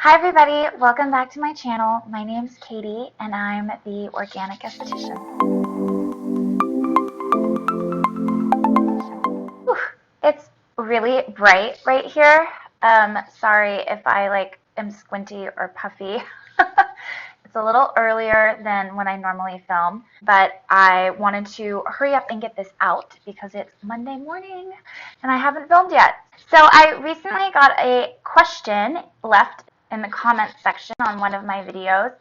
Hi everybody, welcome back to my channel. My name's Katie and I'm the Organic Esthetician. Whew, it's really bright right here. Sorry if I am squinty or puffy. It's a little earlier than when I normally film, but I wanted to hurry up and get this out because it's Monday morning and I haven't filmed yet. So I recently got a question left in the comment section on one of my videos,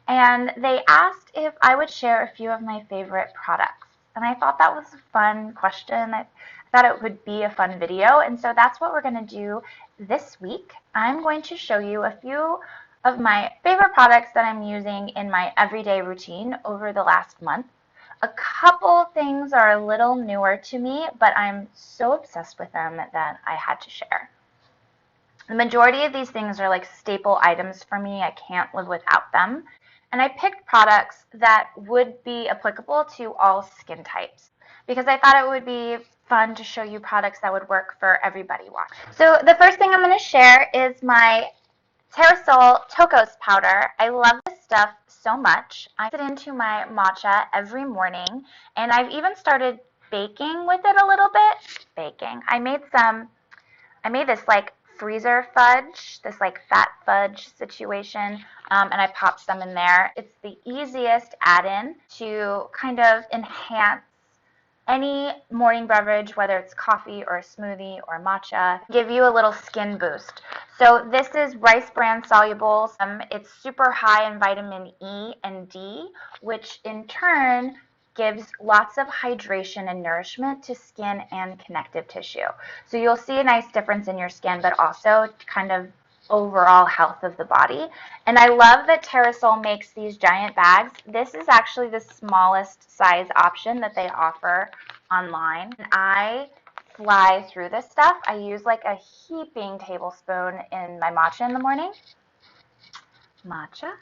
and they asked if I would share a few of my favorite products. And I thought that was a fun question. I thought it would be a fun video, and so that's what we're going to do this week. I'm going to show you a few of my favorite products that I'm using in my everyday routine over the last month. A couple things are a little newer to me, but I'm so obsessed with them that I had to share. The majority of these things are like staple items for me. I can't live without them. And I picked products that would be applicable to all skin types because I thought it would be fun to show you products that would work for everybody watching. So the first thing I'm going to share is my Terra Sol Cocos powder. I love this stuff so much. I put it into my matcha every morning, and I've even started baking with it a little bit. I made this like freezer fudge, this like fat fudge situation, and I popped some in there. It's the easiest add-in to kind of enhance any morning beverage, whether it's coffee or a smoothie or matcha, give you a little skin boost. So this is rice bran soluble. It's super high in vitamin E and D, which in turn gives lots of hydration and nourishment to skin and connective tissue. So you'll see a nice difference in your skin, but also kind of overall health of the body. And I love that Terra Sol makes these giant bags. This is actually the smallest size option that they offer online. And I fly through this stuff. I use like a heaping tablespoon in my matcha in the morning. Matcha.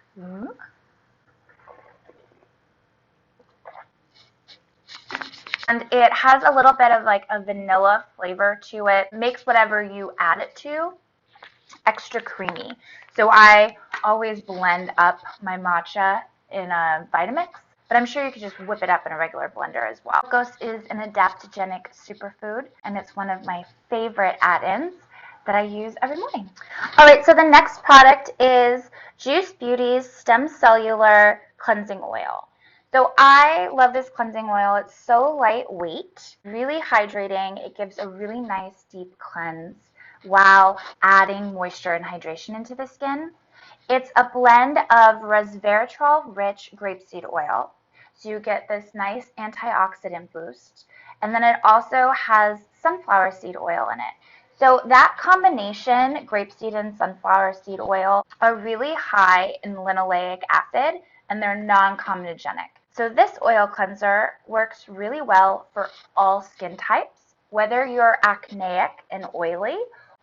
And it has a little bit of like a vanilla flavor to it. Makes whatever you add it to extra creamy. So I always blend up my matcha in a Vitamix, but I'm sure you could just whip it up in a regular blender as well. Cocos is an adaptogenic superfood, and it's one of my favorite add-ins that I use every morning. All right, so the next product is Juice Beauty's Stem Cellular Cleansing Oil. So I love this cleansing oil. It's so lightweight, really hydrating. It gives a really nice deep cleanse while adding moisture and hydration into the skin. It's a blend of resveratrol-rich grapeseed oil, so you get this nice antioxidant boost, and then it also has sunflower seed oil in it. So that combination, grapeseed and sunflower seed oil, are really high in linoleic acid, and they're non-comedogenic. So this oil cleanser works really well for all skin types, whether you're acneic and oily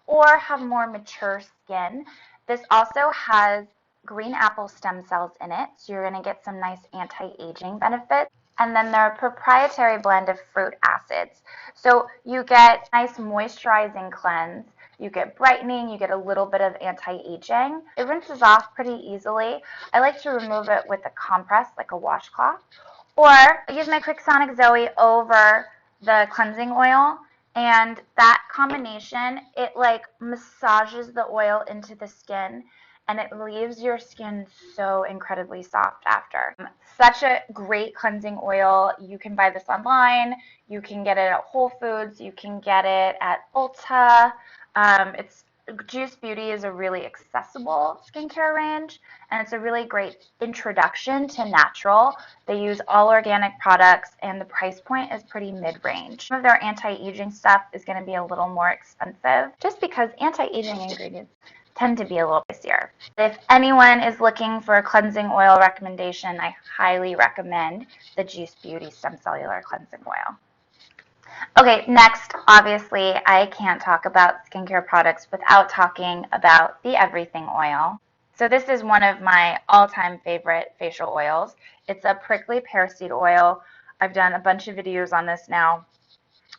or have more mature skin. This also has green apple stem cells in it, so you're going to get some nice anti-aging benefits. And then they're a proprietary blend of fruit acids. So you get nice moisturizing cleanse, you get brightening, you get a little bit of anti-aging. It rinses off pretty easily. I like to remove it with a compress, like a washcloth, or I use my Quick Sonic Zoe over the cleansing oil. And that combination, it like massages the oil into the skin and it leaves your skin so incredibly soft after. Such a great cleansing oil. You can buy this online. You can get it at Whole Foods. You can get it at Ulta. Juice Beauty is a really accessible skincare range, and it's a really great introduction to natural. They use all organic products, and the price point is pretty mid-range. Some of their anti-aging stuff is going to be a little more expensive, just because anti-aging ingredients tend to be a little pricier. If anyone is looking for a cleansing oil recommendation, I highly recommend the Juice Beauty Stem Cellular Cleansing Oil. Okay, next, obviously, I can't talk about skincare products without talking about the Everything Oil. So this is one of my all-time favorite facial oils. It's a prickly pear seed oil. I've done a bunch of videos on this now.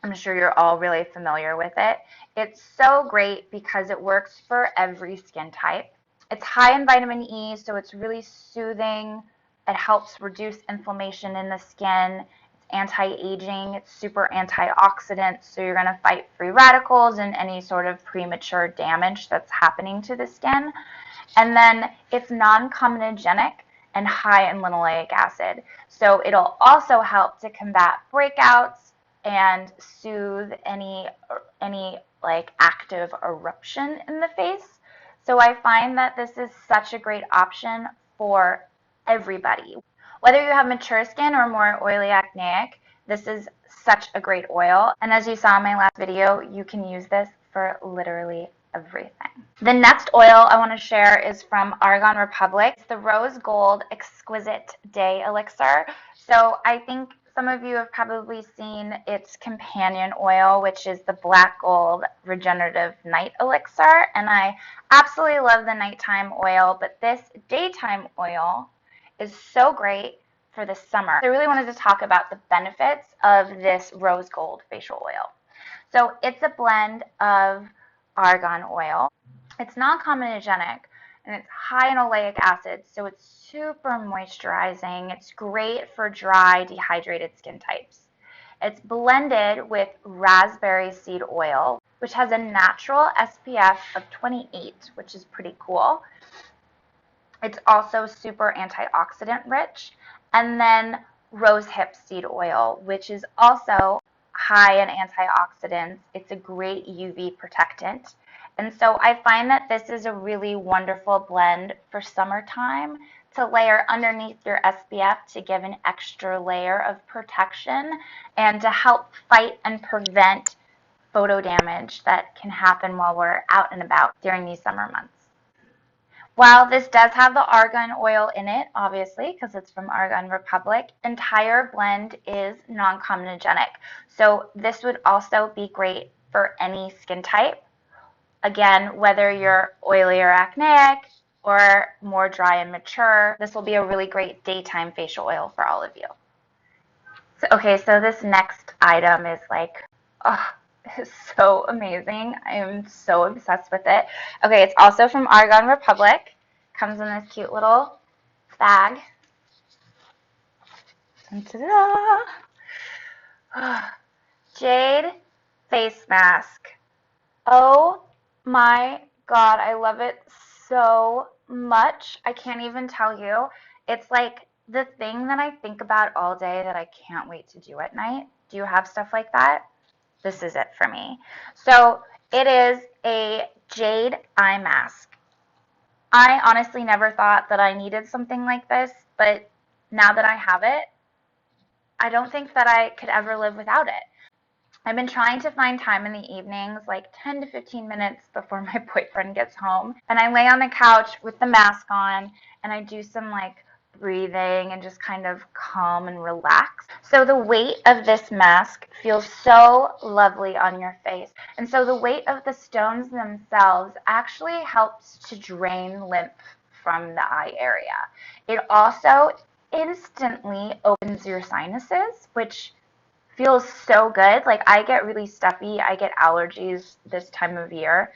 I'm sure you're all really familiar with it. It's so great because it works for every skin type. It's high in vitamin E, so it's really soothing. It helps reduce inflammation in the skin. It's anti-aging. It's super antioxidant, so you're going to fight free radicals and any sort of premature damage that's happening to the skin. And then it's non-comedogenic and high in linoleic acid. So it'll also help to combat breakouts and soothe any like active eruption in the face. So I find that this is such a great option for everybody. Whether you have mature skin or more oily acneic, this is such a great oil. And as you saw in my last video, you can use this for literally everything. The next oil I want to share is from Argon Republic. It's the Rose Gold Exquisite Day Elixir. So I think some of you have probably seen its companion oil, which is the Black Gold Regenerative Night Elixir. And I absolutely love the nighttime oil, but this daytime oil is so great for the summer. So I really wanted to talk about the benefits of this Rose Gold facial oil. So it's a blend of argan oil. It's non-comedogenic and it's high in oleic acid, so it's super moisturizing. It's great for dry, dehydrated skin types. It's blended with raspberry seed oil, which has a natural SPF of 28, which is pretty cool. It's also super antioxidant rich. And then rosehip seed oil, which is also high in antioxidants. It's a great UV protectant. And so I find that this is a really wonderful blend for summertime to layer underneath your SPF to give an extra layer of protection and to help fight and prevent photo damage that can happen while we're out and about during these summer months. While this does have the argan oil in it, obviously, because it's from Argon Republic, the entire blend is non-comedogenic. So this would also be great for any skin type. Again, whether you're oily or acneic or more dry and mature, this will be a really great daytime facial oil for all of you. So this next item is like, oh, it's so amazing. I am so obsessed with it. Okay, it's also from Argon Republic. Comes in this cute little bag. And ta-da! Jade face mask. Oh my God, I love it so much. I can't even tell you. It's like the thing that I think about all day that I can't wait to do at night. Do you have stuff like that? This is it for me. So it is a jade eye mask. I honestly never thought that I needed something like this, but now that I have it, I don't think that I could ever live without it. I've been trying to find time in the evenings, like 10 to 15 minutes before my boyfriend gets home, and I lay on the couch with the mask on, and I do some like breathing and just kind of calm and relax. So the weight of this mask feels so lovely on your face. And so the weight of the stones themselves actually helps to drain lymph from the eye area. It also instantly opens your sinuses, which feels so good. Like I get really stuffy. I get allergies this time of year.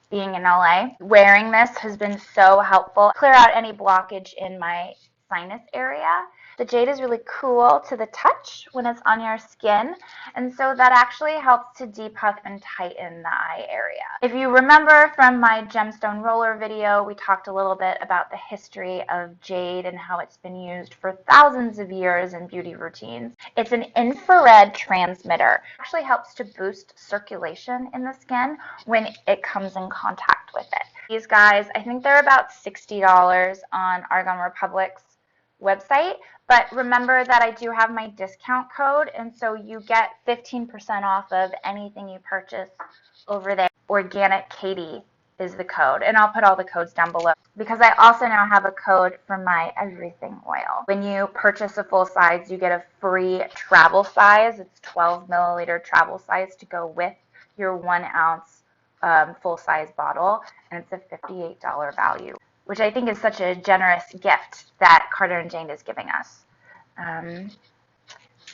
Being in LA, wearing this has been so helpful. Clear out any blockage in my sinus area. The jade is really cool to the touch when it's on your skin, and so that actually helps to depuff and tighten the eye area. If you remember from my gemstone roller video, we talked a little bit about the history of jade and how it's been used for thousands of years in beauty routines. It's an infrared transmitter. It actually helps to boost circulation in the skin when it comes in contact with it. These guys, I think they're about $60 on Argon Republic's website, but remember that I do have my discount code, and so you get 15% off of anything you purchase over there. Organic Katie is the code, and I'll put all the codes down below because I also now have a code for my everything oil. When you purchase a full size, you get a free travel size. It's 12 milliliter travel size to go with your 1 ounce full size bottle, and it's a $58 value, which I think is such a generous gift that Carter and Jane is giving us.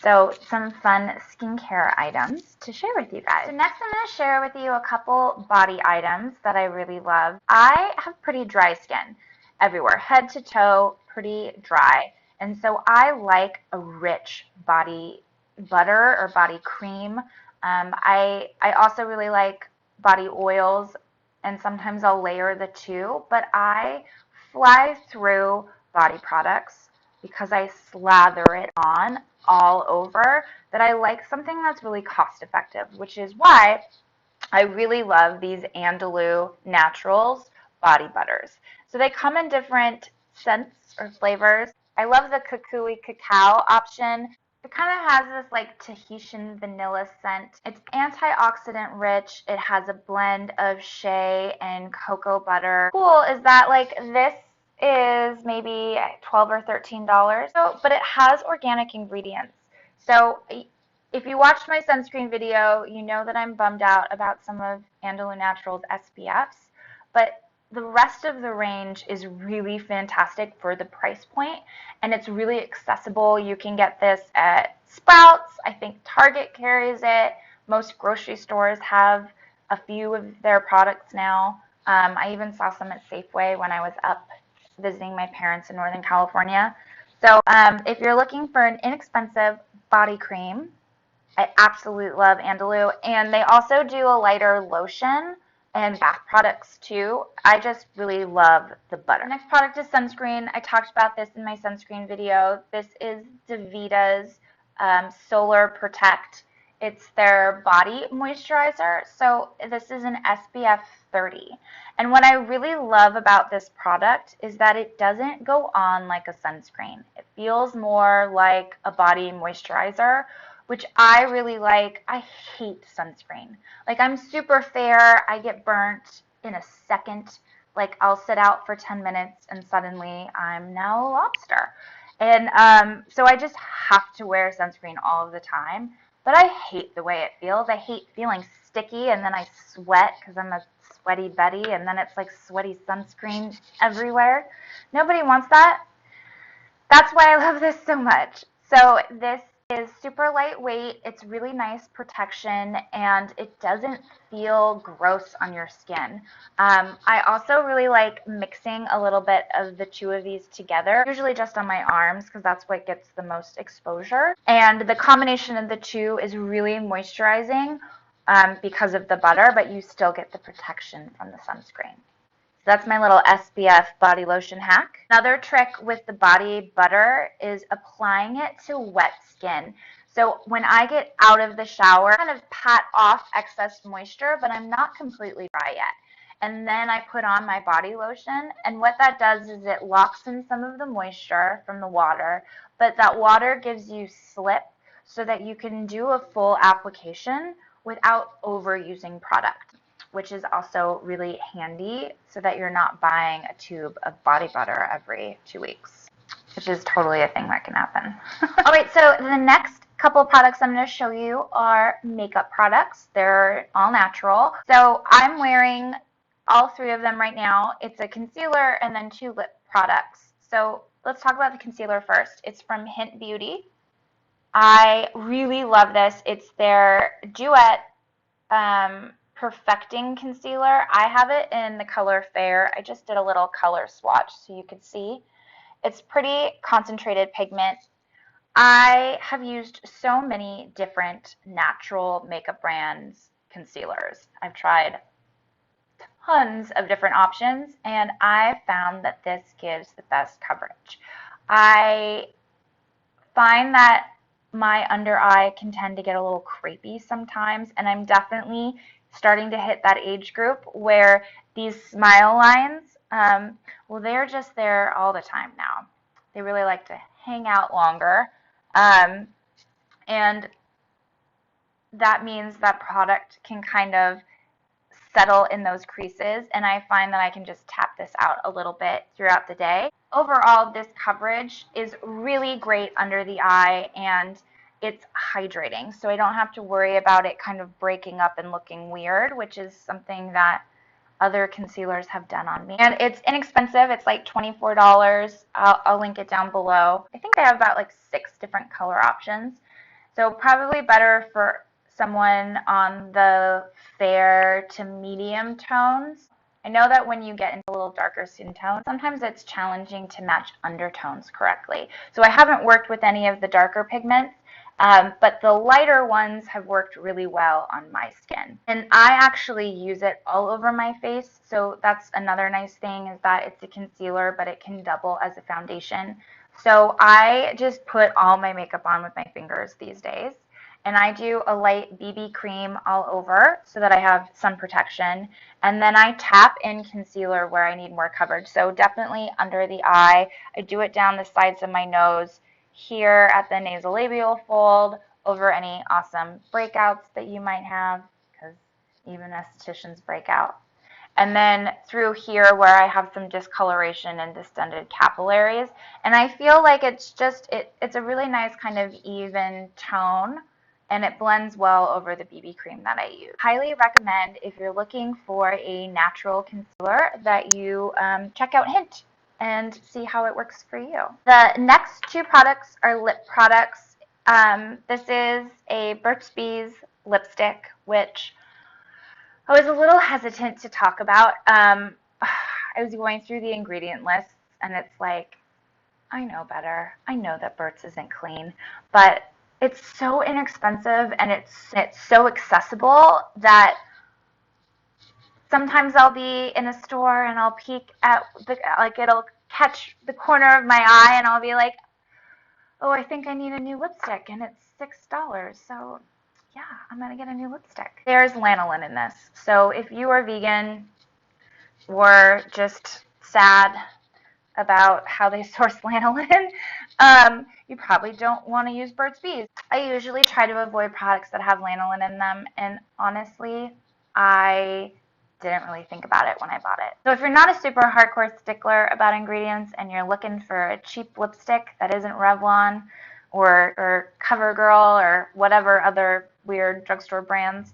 So some fun skincare items to share with you guys. So next I'm going to share with you a couple body items that I really love. I have pretty dry skin everywhere, head to toe, pretty dry. And so I like a rich body butter or body cream. I also really like body oils, and sometimes I'll layer the two, but I fly through body products because I slather it on all over, that I like something that's really cost effective, which is why I really love these Andalou Naturals body butters. So they come in different scents or flavors. I love the Kukui Cacao option. It kind of has this like Tahitian vanilla scent. It's antioxidant rich. It has a blend of shea and cocoa butter. Cool is that like this is maybe $12 or $13. So, but it has organic ingredients. So if you watched my sunscreen video, you know that I'm bummed out about some of Andalou Naturals SPFs, but the rest of the range is really fantastic for the price point, and it's really accessible. You can get this at Sprouts. I think Target carries it. Most grocery stores have a few of their products now. I even saw some at Safeway when I was up visiting my parents in Northern California. So if you're looking for an inexpensive body cream, I absolutely love Andalou, and they also do a lighter lotion and bath products too. I just really love the butter. Next product is sunscreen. I talked about this in my sunscreen video. This is Davita's Solar Protect. It's their body moisturizer. So this is an SPF 30. And what I really love about this product is that it doesn't go on like a sunscreen. It feels more like a body moisturizer, which I really like. I hate sunscreen. Like, I'm super fair. I get burnt in a second. Like, I'll sit out for 10 minutes and suddenly I'm now a lobster. And so I just have to wear sunscreen all of the time. But I hate the way it feels. I hate feeling sticky and then I sweat because I'm a sweaty Betty, and then it's like sweaty sunscreen everywhere. Nobody wants that. That's why I love this so much. So this is super lightweight. It's really nice protection, and it doesn't feel gross on your skin. I also really like mixing a little bit of the two of these together, usually just on my arms because that's what gets the most exposure. And the combination of the two is really moisturizing because of the butter, but you still get the protection from the sunscreen. So that's my little SPF body lotion hack. Another trick with the body butter is applying it to wet skin. So when I get out of the shower, I kind of pat off excess moisture, but I'm not completely dry yet. And then I put on my body lotion, and what that does is it locks in some of the moisture from the water, but that water gives you slip so that you can do a full application without overusing product, which is also really handy so that you're not buying a tube of body butter every 2 weeks, which is totally a thing that can happen. All right, so the next couple of products I'm going to show you are makeup products. They're all natural. So I'm wearing all three of them right now. It's a concealer and then 2 lip products. So let's talk about the concealer first. It's from Hint Beauty. I really love this. It's their Duet Perfecting Concealer. I have it in the color Fair. I just did a little color swatch so you could see. It's pretty concentrated pigment. I have used so many different natural makeup brands concealers. I've tried tons of different options, and I found that this gives the best coverage. I find that my under eye can tend to get a little crepey sometimes, and I'm definitely starting to hit that age group where these smile lines, well, they're just there all the time now. They really like to hang out longer, and that means that product can kind of settle in those creases, and I find that I can just tap this out a little bit throughout the day. Overall, this coverage is really great under the eye, and it's hydrating, so I don't have to worry about it kind of breaking up and looking weird, which is something that other concealers have done on me. And it's inexpensive. It's like $24. I'll link it down below. I think they have about like 6 different color options. So probably better for someone on the fair to medium tones. I know that when you get into a little darker skin tone, sometimes it's challenging to match undertones correctly. So I haven't worked with any of the darker pigments, but the lighter ones have worked really well on my skin. And I actually use it all over my face, so that's another nice thing, is that it's a concealer, but it can double as a foundation. So I just put all my makeup on with my fingers these days. And I do a light BB cream all over so that I have sun protection. And then I tap in concealer where I need more coverage. So definitely under the eye. I do it down the sides of my nose, here at the nasolabial fold, over any awesome breakouts that you might have, because even estheticians break out. And then through here where I have some discoloration and distended capillaries. And I feel like it's just, it's a really nice kind of even tone, and it blends well over the BB cream that I use. Highly recommend, if you're looking for a natural concealer, that you check out Hint and see how it works for you. The next two products are lip products. This is a Burt's Bees lipstick, which I was a little hesitant to talk about. I was going through the ingredient list, and it's like, I know better. I know that Burt's isn't clean, but it's so inexpensive and it's so accessible that sometimes I'll be in a store and I'll peek at it'll catch the corner of my eye and I'll be like, oh, I think I need a new lipstick, and it's $6. So yeah, I'm going to get a new lipstick. There's lanolin in this. So if you are vegan or just sad about how they source lanolin, you probably don't want to use Burt's Bees. I usually try to avoid products that have lanolin in them, and honestly, I didn't really think about it when I bought it. So if you're not a super hardcore stickler about ingredients and you're looking for a cheap lipstick that isn't Revlon or CoverGirl or whatever other weird drugstore brands,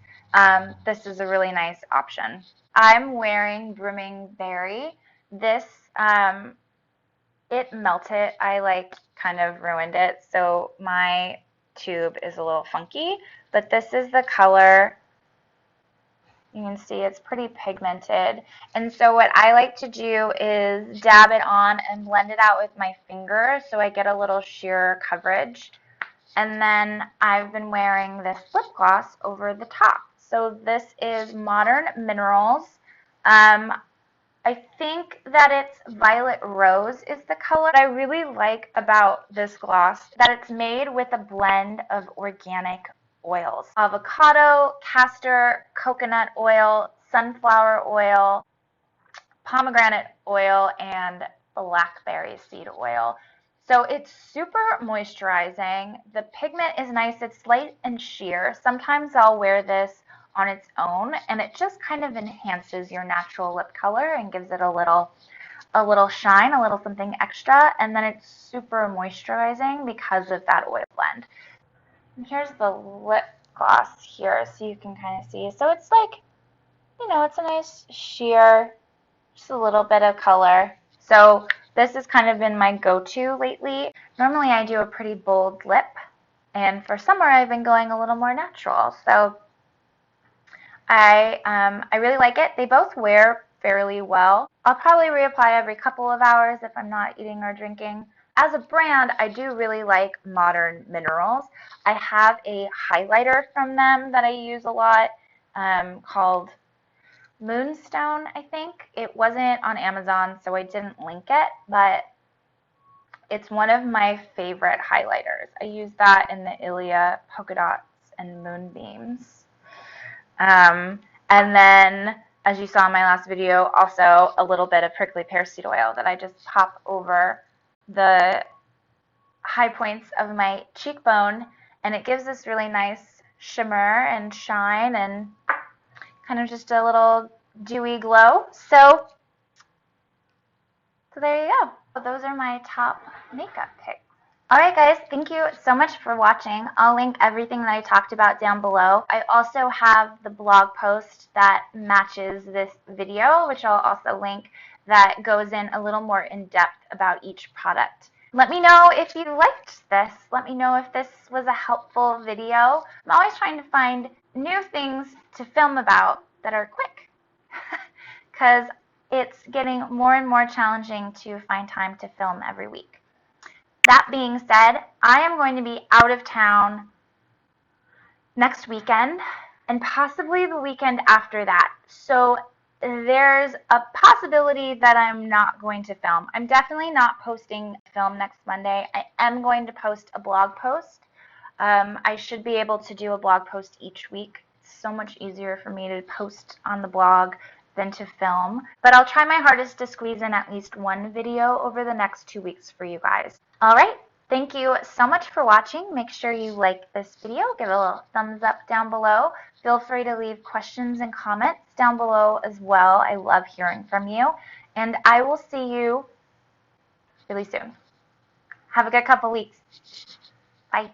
this is a really nice option. I'm wearing Brimming Berry. This, it melted. I kind of ruined it, so my tube is a little funky, but this is the color. You can see it's pretty pigmented. And so what I like to do is dab it on and blend it out with my finger so I get a little sheer coverage. And then I've been wearing this lip gloss over the top. So this is Modern Minerals. I think that it's Violet Rose is the color. What I really like about this gloss, that it's made with a blend of organic oils. Avocado, castor, coconut oil, sunflower oil, pomegranate oil, and blackberry seed oil. So it's super moisturizing. The pigment is nice. It's light and sheer. Sometimes I'll wear this on its own, and it just kind of enhances your natural lip color and gives it a little shine, a little something extra, and then it's super moisturizing because of that oil blend. And here's the lip gloss here, so you can kind of see. So it's like, it's a nice sheer, just a little bit of color. So this has kind of been my go-to lately. Normally I do a pretty bold lip, and for summer I've been going a little more natural. So I really like it. They both wear fairly well. I'll probably reapply every couple of hours if I'm not eating or drinking. As a brand, I do really like Modern Minerals. I have a highlighter from them that I use a lot called Moonstone, I think. It wasn't on Amazon, so I didn't link it, but it's one of my favorite highlighters. I use that in the Ilia Polka Dots and Moonbeams. And then, as you saw in my last video, also a little bit of prickly pear seed oil that I just pop over the high points of my cheekbone, and it gives this really nice shimmer and shine and kind of just a little dewy glow. So there you go. Those are my top makeup picks. Alright guys, thank you so much for watching. I'll link everything that I talked about down below. I also have the blog post that matches this video, which I'll also link, that goes in a little more in depth about each product. Let me know if you liked this. Let me know if this was a helpful video. I'm always trying to find new things to film about that are quick because it's getting more and more challenging to find time to film every week. That being said, I am going to be out of town next weekend and possibly the weekend after that. So there's a possibility that I'm not going to film. I'm definitely not posting film next Monday. I am going to post a blog post. I should be able to do a blog post each week. It's so much easier for me to post on the blog than to film. But I'll try my hardest to squeeze in at least one video over the next 2 weeks for you guys. All right. Thank you so much for watching. Make sure you like this video. Give it a little thumbs up down below. Feel free to leave questions and comments down below as well. I love hearing from you. And I will see you really soon. Have a good couple weeks. Bye.